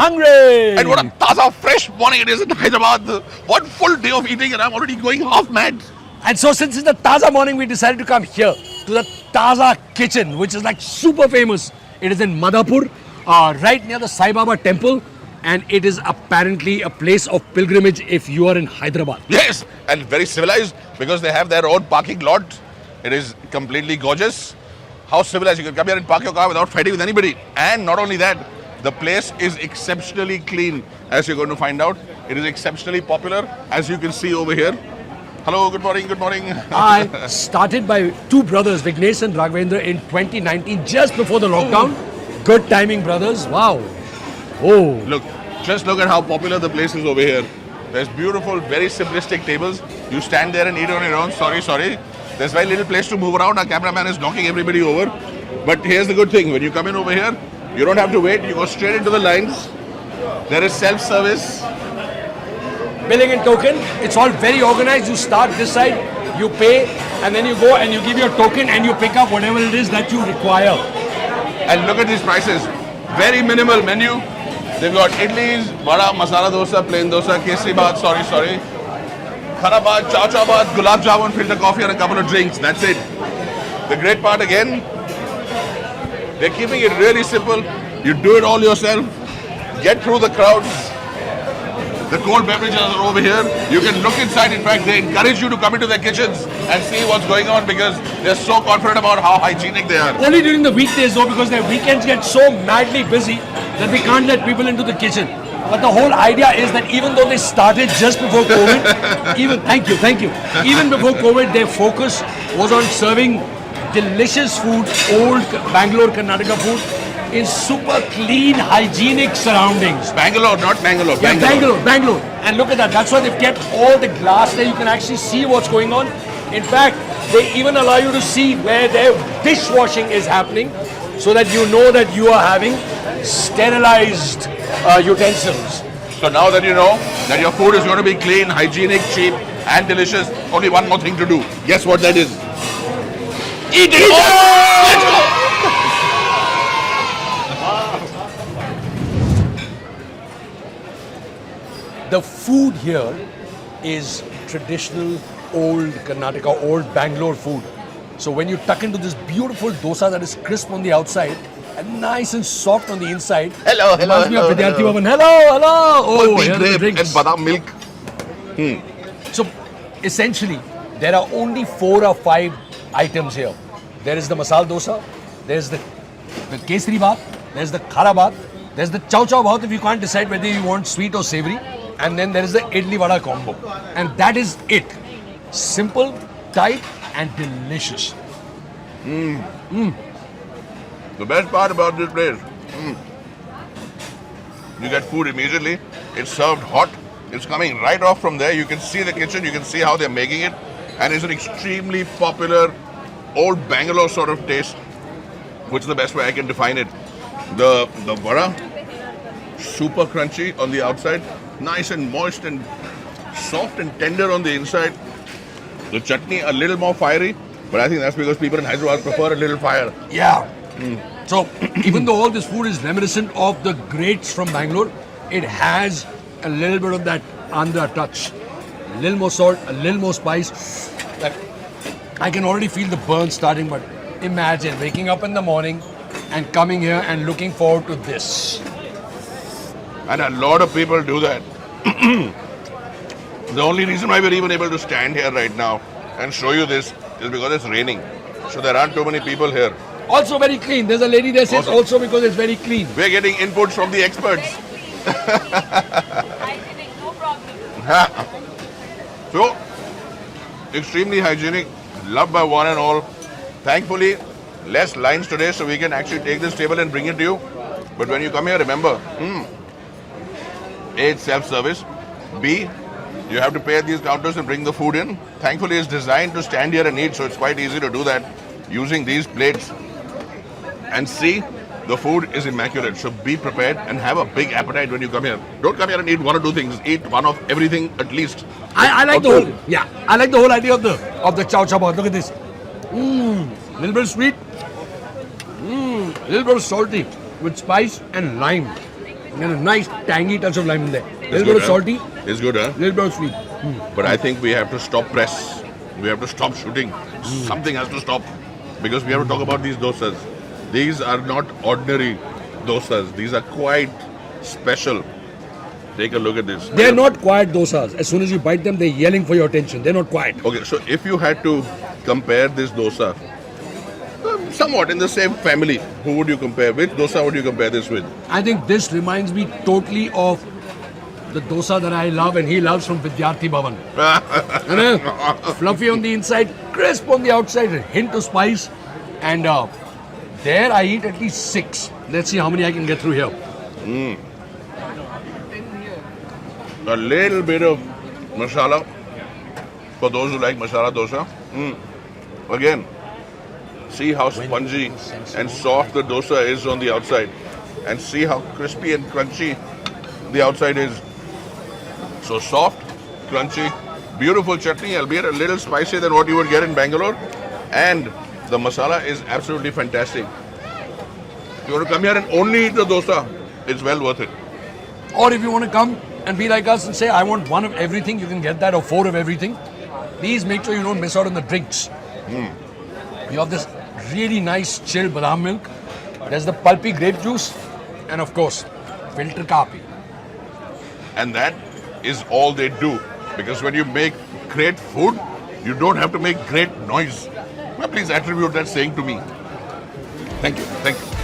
hungry. And what a taza, fresh morning it is in Hyderabad. One full day of eating and I'm already going half mad. And so since it's the Taza morning, we decided to come here to the Taza kitchen, which is like super famous. It is in Madhapur, right near the Sai Baba temple. And it is apparently a place of pilgrimage if you are in Hyderabad. Yes, and very civilized because they have their own parking lot. It is completely gorgeous. How civilized. You can come here and park your car without fighting with anybody. And not only that, the place is exceptionally clean, as you're going to find out. It is exceptionally popular, as you can see over here. Hello, good morning, good morning. I started by two brothers, Vignesh and Raghavendra, in 2019, just before the lockdown. Good timing, brothers. Wow. Oh. Look, just look at how popular the place is over here. There's beautiful, very simplistic tables. You stand there and eat on your own. Sorry. There's very little place to move around. Our cameraman is knocking everybody over. But here's the good thing. When you come in over here, you don't have to wait. You go straight into the lines. There is self-service. Billing and token, it's all very organized. You start this side, you pay, and then you go and you give your token and you pick up whatever it is that you require. And look at these prices. Very minimal menu. They've got idlis, vada, masala dosa, plain dosa, kesri baat, sorry. Khara baat, chow baat, gulab jamun, filter coffee and a couple of drinks. That's it. The great part again, they're keeping it really simple. You do it all yourself. Get through the crowds. The cold beverages are over here. You can look inside. In fact, they encourage you to come into their kitchens and see what's going on because they're so confident about how hygienic they are. Only during the weekdays though, because their weekends get so madly busy that we can't let people into the kitchen. But the whole idea is that even though they started just before COVID, thank you. Even before COVID, their focus was on serving delicious food, old Bangalore, Karnataka food, in super clean, hygienic surroundings. Bangalore, not Bangalore. Yeah, Bangalore. And look at that. That's why they've kept all the glass there. You can actually see what's going on. In fact, they even allow you to see where their dishwashing is happening so that you know that you are having sterilized utensils. So now that you know that your food is going to be clean, hygienic, cheap and delicious, only one more thing to do. Guess what that is? Eat it! Let's go! The food here is traditional old Karnataka, old Bangalore food. So when you tuck into this beautiful dosa that is crisp on the outside and nice and soft on the inside. Hello. Reminds me of Vidyarthi Bhavan. Hello. Oh, here are the grape drinks. and badam milk. So essentially, there are only 4 or 5 items here. There is the masala dosa, there's the kesri baat, there's the khara baat, there's the chow baat if you can't decide whether you want sweet or savory, and then there is the idli vada combo. And that is it. Simple, tight and delicious. The best part about this place, you get food immediately. It's served hot. It's coming right off from there. You can see the kitchen. You can see how they're making it. And it's an extremely popular old Bangalore sort of taste, which is the best way I can define it. The vada, super crunchy on the outside, nice and moist and soft and tender on the inside. The chutney a little more fiery, but I think that's because people in Hyderabad prefer a little fire. Yeah. So even though all this food is reminiscent of the greats from Bangalore, it has a little bit of that Andhra touch. A little more salt, a little more spice. Like, I can already feel the burn starting, but imagine waking up in the morning and coming here and looking forward to this. And a lot of people do that. The only reason why we're even able to stand here right now and show you this is because it's raining. So there aren't too many people here. Also very clean. There's a lady there says also because it's very clean. We're getting inputs from the experts. Hygienic, no problem. So, extremely hygienic, loved by one and all. Thankfully, less lines today so we can actually take this table and bring it to you. But when you come here, remember, A, it's self-service. B, you have to pay at these counters and bring the food in. Thankfully, it's designed to stand here and eat, so it's quite easy to do that using these plates. And C, the food is immaculate, so be prepared and have a big appetite when you come here. Don't come here and eat 1 or 2 things. Eat one of everything at least. I like the whole I like the whole idea of the chow baat. Look at this. Little bit sweet. Little bit salty with spice and lime. And a nice tangy touch of lime in there. It's Little bit good, of salty, It's good, huh? little bit of sweet. But I think we have to stop press. We have to stop shooting. Something has to stop. Because we have to talk about these dosas. These are not ordinary dosas. These are quite special. Take a look at this. They're not quiet dosas. As soon as you bite them, they're yelling for your attention. They're not quiet. Okay, so if you had to compare this dosa, somewhat in the same family, who would you compare? Which dosa would you compare this with? I think this reminds me totally of the dosa that I love and he loves from Vidyarthi Bhavan. You know, fluffy on the inside, crisp on the outside, a hint of spice. And there I eat at least 6. Let's see how many I can get through here. A little bit of masala for those who like masala dosa. Again, see how spongy and soft the dosa is on the outside, and see how crispy and crunchy the outside is. So soft, crunchy, beautiful chutney, albeit a little spicier than what you would get in Bangalore, and the masala is absolutely fantastic. If you want to come here and only eat the dosa, it's well worth it. Or if you want to come and be like us and say, I want 1 of everything, you can get that, or 4 of everything. Please make sure you don't miss out on the drinks. You have this really nice chilled badam milk. There's the pulpy grape juice. And of course, filter coffee. And that is all they do. Because when you make great food, you don't have to make great noise. Well, please attribute that saying to me. Thank you. Thank you.